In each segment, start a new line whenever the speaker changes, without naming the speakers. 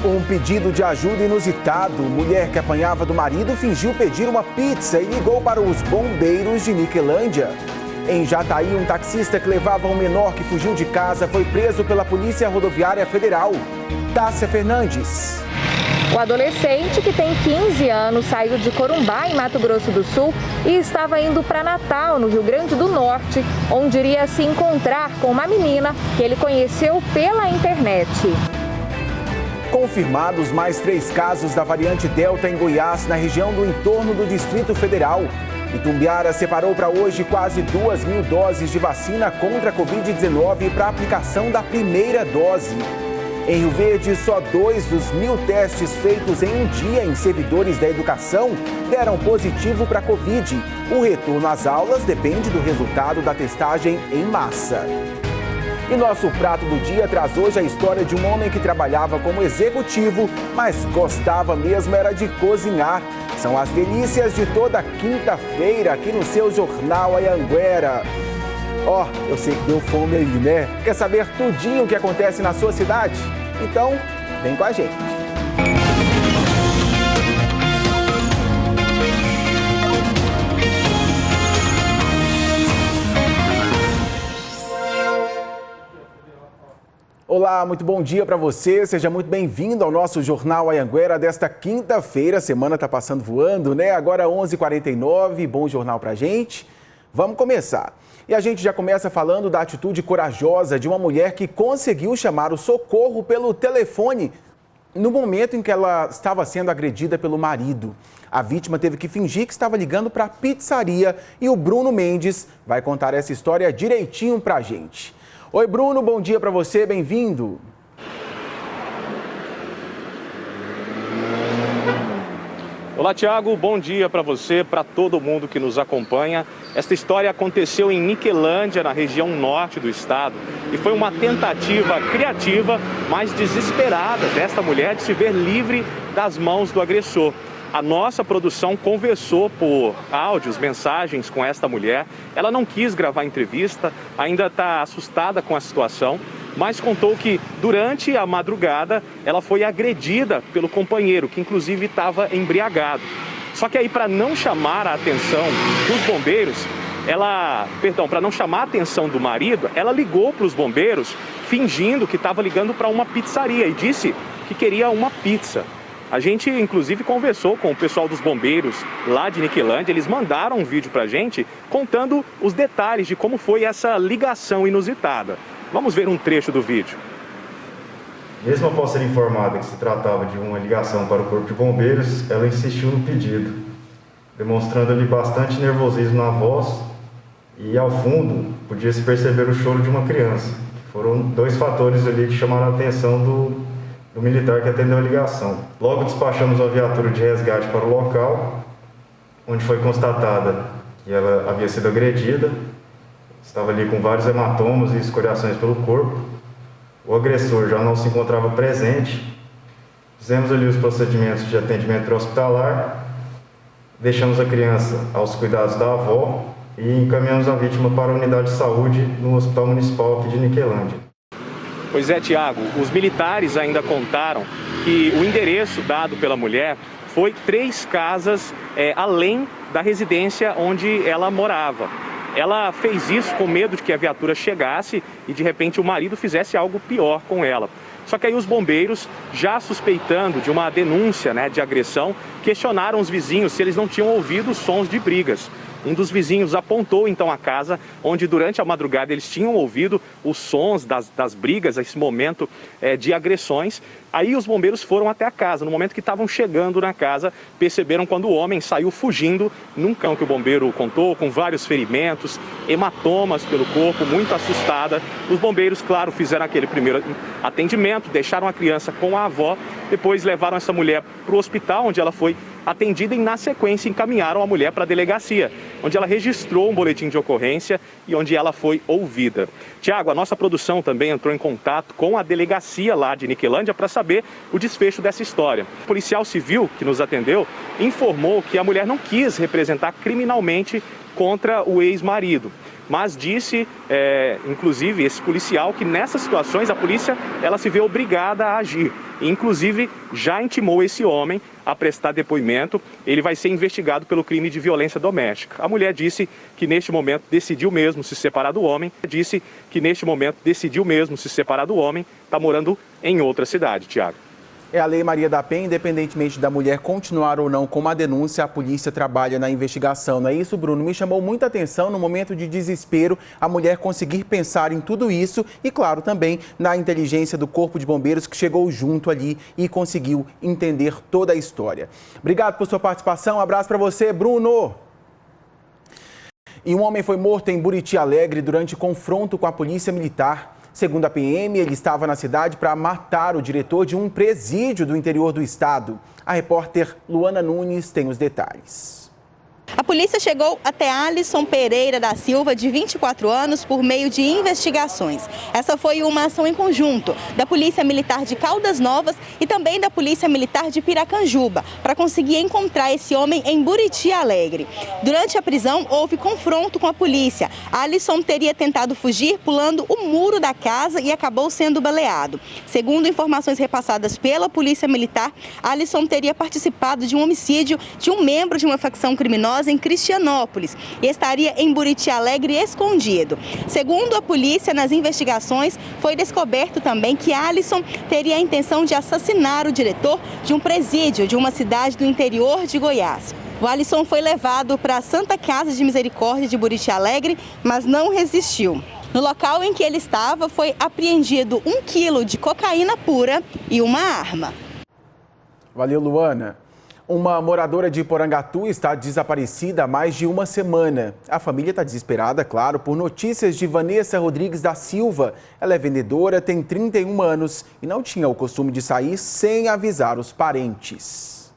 Um pedido de ajuda inusitado. Mulher que apanhava do marido fingiu pedir uma pizza e ligou para os bombeiros de Niquelândia. Em Jataí, um taxista que levava um menor que fugiu de casa foi preso pela Polícia Rodoviária Federal. Tássia Fernandes.
O adolescente, que tem 15 anos, saiu de Corumbá, em Mato Grosso do Sul, e estava indo para Natal, no Rio Grande do Norte, onde iria se encontrar com uma menina que ele conheceu pela internet.
Confirmados mais 3 casos da variante Delta em Goiás, na região do entorno do Distrito Federal. Itumbiara separou para hoje quase 2.000 doses de vacina contra a Covid-19 para aplicação da primeira dose. Em Rio Verde, só 2 dos 1.000 testes feitos em um dia em servidores da educação deram positivo para a Covid. O retorno às aulas depende do resultado da testagem em massa. E nosso prato do dia traz hoje a história de um homem que trabalhava como executivo, mas gostava mesmo era de cozinhar. São as delícias de toda quinta-feira aqui no seu Jornal Anhanguera. Ó, eu sei que deu fome aí, né? Quer saber tudinho o que acontece na sua cidade? Então, vem com a gente. Olá, muito bom dia para você, seja muito bem-vindo ao nosso Jornal Anhanguera desta quinta-feira. A semana tá passando voando, né? Agora 11h49, bom jornal pra gente. Vamos começar. E a gente já começa falando da atitude corajosa de uma mulher que conseguiu chamar o socorro pelo telefone no momento em que ela estava sendo agredida pelo marido. A vítima teve que fingir que estava ligando para a pizzaria e o Bruno Mendes vai contar essa história direitinho pra gente. Oi, Bruno, bom dia para você, bem-vindo.
Olá, Tiago, bom dia para você, para todo mundo que nos acompanha. Esta história aconteceu em Niquelândia, na região norte do estado, e foi uma tentativa criativa, mas desesperada desta mulher de se ver livre das mãos do agressor. A nossa produção conversou por áudios, mensagens com esta mulher. Ela não quis gravar entrevista, ainda está assustada com a situação, mas contou que durante a madrugada ela foi agredida pelo companheiro, que inclusive estava embriagado. Só que aí, para não chamar a atenção dos bombeiros, para não chamar a atenção do marido, ela ligou para os bombeiros fingindo que estava ligando para uma pizzaria e disse que queria uma pizza. A gente, inclusive, conversou com o pessoal dos bombeiros lá de Niquelândia. Eles mandaram um vídeo pra gente contando os detalhes de como foi essa ligação inusitada. Vamos ver um trecho do vídeo.
Mesmo após ser informada que se tratava de uma ligação para o Corpo de Bombeiros, ela insistiu no pedido, demonstrando ali bastante nervosismo na voz e, ao fundo, podia-se perceber o choro de uma criança. Foram 2 fatores ali que chamaram a atenção do militar que atendeu a ligação. Logo despachamos uma viatura de resgate para o local, onde foi constatada que ela havia sido agredida, estava ali com vários hematomas e escoriações pelo corpo. O agressor já não se encontrava presente. Fizemos ali os procedimentos de atendimento pré-hospitalar, deixamos a criança aos cuidados da avó e encaminhamos a vítima para a unidade de saúde no Hospital Municipal aqui de Niquelândia.
Pois é, Tiago, os militares ainda contaram que o endereço dado pela mulher foi 3 casas além da residência onde ela morava. Ela fez isso com medo de que a viatura chegasse e de repente o marido fizesse algo pior com ela. Só que aí os bombeiros, já suspeitando de uma denúncia, de agressão, questionaram os vizinhos se eles não tinham ouvido sons de brigas. Um dos vizinhos apontou então a casa onde durante a madrugada eles tinham ouvido os sons das brigas, esse momento de agressões. Aí os bombeiros foram até a casa. No momento que estavam chegando na casa, perceberam quando o homem saiu fugindo num cão que o bombeiro contou, com vários ferimentos, hematomas pelo corpo, muito assustada. Os bombeiros, claro, fizeram aquele primeiro atendimento, deixaram a criança com a avó, depois levaram essa mulher para o hospital, onde ela foi atendida e, na sequência, encaminharam a mulher para a delegacia, onde ela registrou um boletim de ocorrência e onde ela foi ouvida. Tiago, a nossa produção também entrou em contato com a delegacia lá de Niquelândia para saber o desfecho dessa história. O policial civil que nos atendeu informou que a mulher não quis representar criminalmente contra o ex-marido, mas disse, inclusive, esse policial, que nessas situações a polícia ela se vê obrigada a agir. E, inclusive, já intimou esse homem a prestar depoimento. Ele vai ser investigado pelo crime de violência doméstica. A mulher disse que neste momento decidiu mesmo se separar do homem. Está morando em outra cidade, Tiago.
É a Lei Maria da Penha, independentemente da mulher continuar ou não com uma denúncia, a polícia trabalha na investigação. Não é isso, Bruno? Me chamou muita atenção no momento de desespero a mulher conseguir pensar em tudo isso e, claro, também na inteligência do Corpo de Bombeiros que chegou junto ali e conseguiu entender toda a história. Obrigado por sua participação. Um abraço para você, Bruno. E um homem foi morto em Buriti Alegre durante confronto com a polícia militar. Segundo a PM, ele estava na cidade para matar o diretor de um presídio do interior do estado. A repórter Luana Nunes tem os detalhes.
A polícia chegou até Alisson Pereira da Silva, de 24 anos, por meio de investigações. Essa foi uma ação em conjunto da Polícia Militar de Caldas Novas e também da Polícia Militar de Piracanjuba, para conseguir encontrar esse homem em Buriti Alegre. Durante a prisão, houve confronto com a polícia. Alisson teria tentado fugir pulando o muro da casa e acabou sendo baleado. Segundo informações repassadas pela Polícia Militar, Alisson teria participado de um homicídio de um membro de uma facção criminosa em Cristianópolis e estaria em Buriti Alegre escondido. Segundo a polícia, nas investigações, foi descoberto também que Alisson teria a intenção de assassinar o diretor de um presídio de uma cidade do interior de Goiás. O Alisson foi levado para a Santa Casa de Misericórdia de Buriti Alegre, mas não resistiu. No local em que ele estava, foi apreendido 1 quilo de cocaína pura e uma arma.
Valeu, Luana. Uma moradora de Porangatu está desaparecida há mais de uma semana. A família está desesperada, claro, por notícias de Vanessa Rodrigues da Silva. Ela é vendedora, tem 31 anos e não tinha o costume de sair sem avisar os parentes.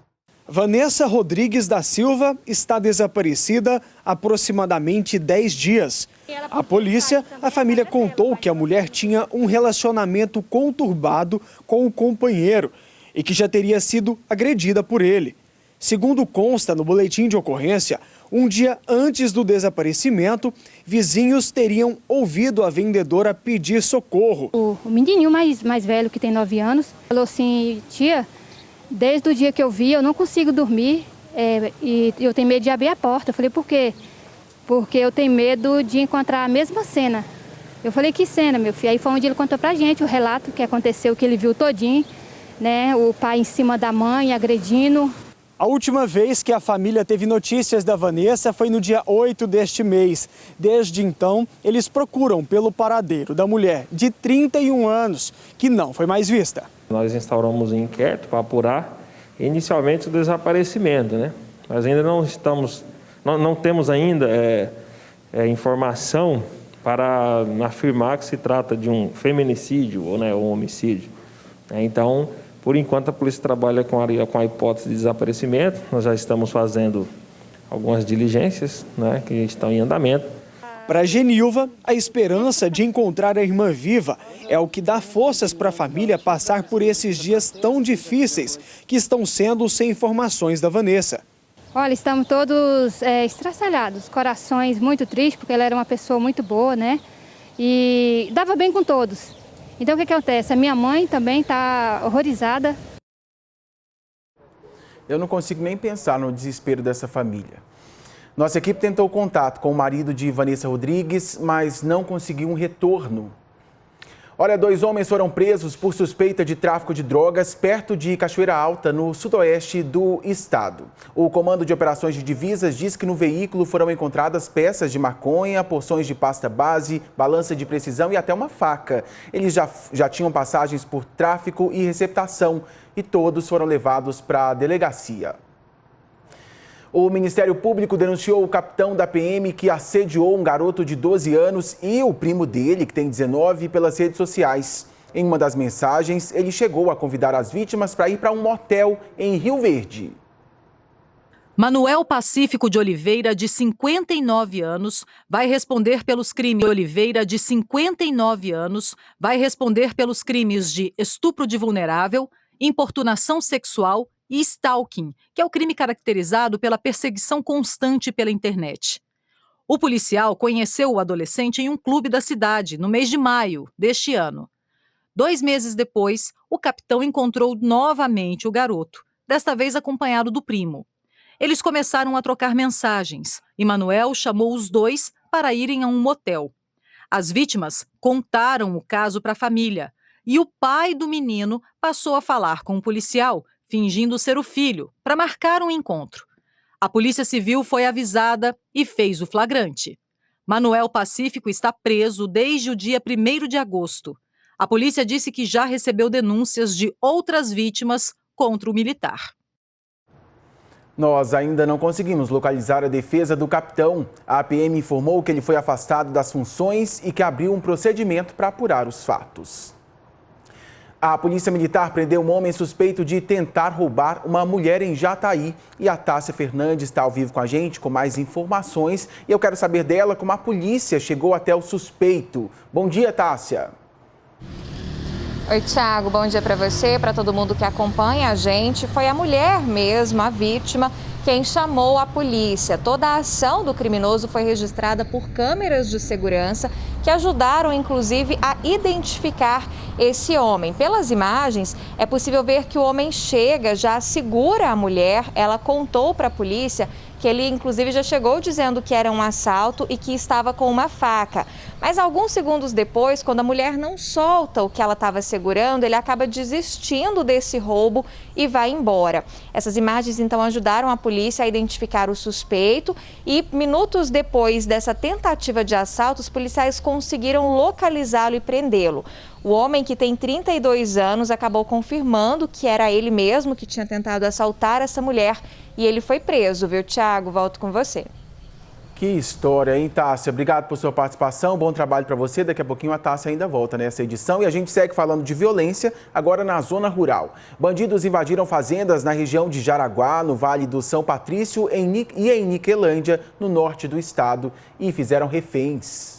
Vanessa Rodrigues da Silva está desaparecida há aproximadamente 10 dias. A polícia, a família contou que a mulher tinha um relacionamento conturbado com o companheiro e que já teria sido agredida por ele. Segundo consta no boletim de ocorrência, um dia antes do desaparecimento, vizinhos teriam ouvido a vendedora pedir socorro.
O menininho mais velho, que tem 9 anos, falou assim: tia, desde o dia que eu vi, eu não consigo dormir e eu tenho medo de abrir a porta. Eu falei, por quê? Porque eu tenho medo de encontrar a mesma cena. Eu falei, que cena, meu filho? Aí foi onde ele contou pra gente o relato que aconteceu, que ele viu todinho, né? O pai em cima da mãe, agredindo.
A última vez que a família teve notícias da Vanessa foi no dia 8 deste mês. Desde então, eles procuram pelo paradeiro da mulher de 31 anos, que não foi mais vista.
Nós instauramos um inquérito para apurar inicialmente o desaparecimento, né? Nós ainda não temos ainda informação para afirmar que se trata de um feminicídio ou um homicídio. Então, por enquanto, a polícia trabalha com a hipótese de desaparecimento. Nós já estamos fazendo algumas diligências, né, que estão em andamento.
Para Genilva, a esperança de encontrar a irmã viva é o que dá forças para a família passar por esses dias tão difíceis que estão sendo sem informações da Vanessa.
Olha, estamos todos estraçalhados, corações muito tristes, porque ela era uma pessoa muito boa, né? E dava bem com todos. Então, o que acontece? A minha mãe também está horrorizada.
Eu não consigo nem pensar no desespero dessa família. Nossa equipe tentou contato com o marido de Vanessa Rodrigues, mas não conseguiu um retorno. Olha, 2 homens foram presos por suspeita de tráfico de drogas perto de Cachoeira Alta, no sudoeste do estado. O Comando de Operações de Divisas diz que no veículo foram encontradas peças de maconha, porções de pasta base, balança de precisão e até uma faca. Eles já tinham passagens por tráfico e receptação e todos foram levados para a delegacia. O Ministério Público denunciou o capitão da PM que assediou um garoto de 12 anos e o primo dele, que tem 19, pelas redes sociais. Em uma das mensagens, ele chegou a convidar as vítimas para ir para um motel em Rio Verde.
Manuel Pacífico de Oliveira, de 59 anos, vai responder pelos crimes. Oliveira, de 59 anos, vai responder pelos crimes de estupro de vulnerável, importunação sexual e stalking, que é o crime caracterizado pela perseguição constante pela internet. O policial conheceu o adolescente em um clube da cidade, no mês de maio deste ano. 2 meses depois, o capitão encontrou novamente o garoto, desta vez acompanhado do primo. Eles começaram a trocar mensagens e Manuel chamou os dois para irem a um motel. As vítimas contaram o caso para a família e o pai do menino passou a falar com o policial, fingindo ser o filho, para marcar um encontro. A Polícia Civil foi avisada e fez o flagrante. Manuel Pacífico está preso desde o dia 1º de agosto. A polícia disse que já recebeu denúncias de outras vítimas contra o militar.
Nós ainda não conseguimos localizar a defesa do capitão. A PM informou que ele foi afastado das funções e que abriu um procedimento para apurar os fatos. A Polícia Militar prendeu um homem suspeito de tentar roubar uma mulher em Jataí. E a Tássia Fernandes está ao vivo com a gente com mais informações. E eu quero saber dela como a polícia chegou até o suspeito. Bom dia, Tássia.
Oi, Thiago, bom dia para você, para todo mundo que acompanha a gente. Foi a mulher mesmo, a vítima, quem chamou a polícia. Toda a ação do criminoso foi registrada por câmeras de segurança que ajudaram, inclusive, a identificar esse homem. Pelas imagens, é possível ver que o homem chega, já segura a mulher. Ela contou para a polícia que ele, inclusive, já chegou dizendo que era um assalto e que estava com uma faca. Mas alguns segundos depois, quando a mulher não solta o que ela estava segurando, ele acaba desistindo desse roubo e vai embora. Essas imagens, então, ajudaram a polícia a identificar o suspeito e, minutos depois dessa tentativa de assalto, os policiais conseguiram localizá-lo e prendê-lo. O homem, que tem 32 anos, acabou confirmando que era ele mesmo que tinha tentado assaltar essa mulher e ele foi preso, viu, Thiago? Volto com você.
Que história, hein, Tássia? Obrigado por sua participação, bom trabalho para você. Daqui a pouquinho a Tássia ainda volta nessa edição e a gente segue falando de violência, agora na zona rural. Bandidos invadiram fazendas na região de Jaraguá, no Vale do São Patrício e em Niquelândia, no norte do estado, e fizeram reféns.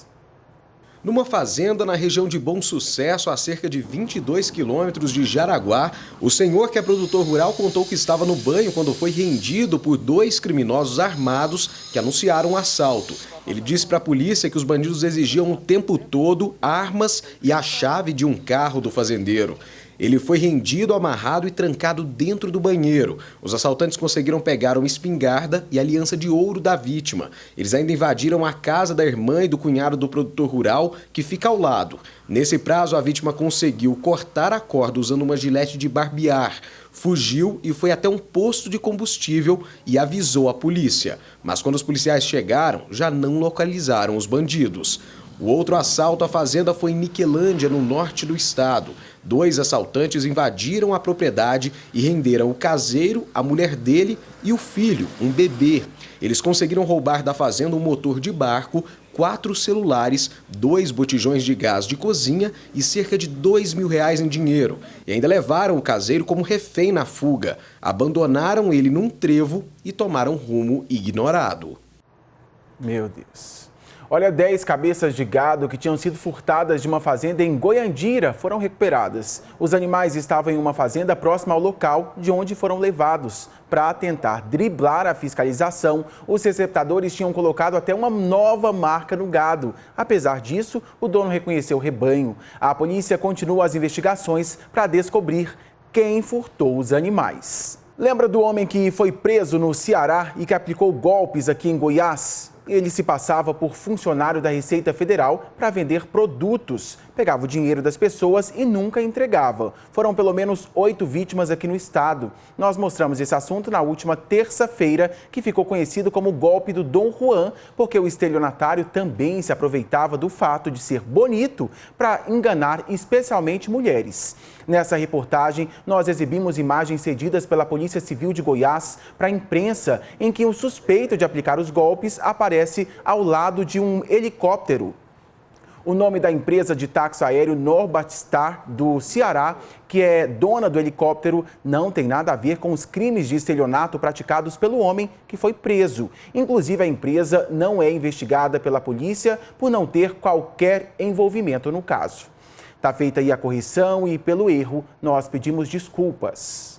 Numa fazenda na região de Bom Sucesso, a cerca de 22 quilômetros de Jaraguá, o senhor, que é produtor rural, contou que estava no banho quando foi rendido por 2 criminosos armados que anunciaram um assalto. Ele disse para a polícia que os bandidos exigiam o tempo todo armas e a chave de um carro do fazendeiro. Ele foi rendido, amarrado e trancado dentro do banheiro. Os assaltantes conseguiram pegar uma espingarda e a aliança de ouro da vítima. Eles ainda invadiram a casa da irmã e do cunhado do produtor rural, que fica ao lado. Nesse prazo, a vítima conseguiu cortar a corda usando uma gilete de barbear. Fugiu e foi até um posto de combustível e avisou a polícia. Mas quando os policiais chegaram, já não localizaram os bandidos. O outro assalto à fazenda foi em Niquelândia, no norte do estado. 2 assaltantes invadiram a propriedade e renderam o caseiro, a mulher dele e o filho, um bebê. Eles conseguiram roubar da fazenda um motor de barco, 4 celulares, 2 botijões de gás de cozinha e cerca de R$2.000 em dinheiro. E ainda levaram o caseiro como refém na fuga. Abandonaram ele num trevo e tomaram rumo ignorado.
Meu Deus. Olha, 10 cabeças de gado que tinham sido furtadas de uma fazenda em Goiandira foram recuperadas. Os animais estavam em uma fazenda próxima ao local de onde foram levados. Para tentar driblar a fiscalização, os receptadores tinham colocado até uma nova marca no gado. Apesar disso, o dono reconheceu o rebanho. A polícia continua as investigações para descobrir quem furtou os animais. Lembra do homem que foi preso no Ceará e que aplicou golpes aqui em Goiás? Ele se passava por funcionário da Receita Federal para vender produtos. Pegava o dinheiro das pessoas e nunca entregava. Foram pelo menos 8 vítimas aqui no estado. Nós mostramos esse assunto na última terça-feira, que ficou conhecido como o golpe do Dom Juan, porque o estelionatário também se aproveitava do fato de ser bonito para enganar especialmente mulheres. Nessa reportagem, nós exibimos imagens cedidas pela Polícia Civil de Goiás para a imprensa, em que o suspeito de aplicar os golpes aparece ao lado de um helicóptero. O nome da empresa de táxi aéreo Norbatstar do Ceará, que é dona do helicóptero, não tem nada a ver com os crimes de estelionato praticados pelo homem que foi preso. Inclusive, a empresa não é investigada pela polícia por não ter qualquer envolvimento no caso. Está feita aí a correção e, pelo erro, nós pedimos desculpas.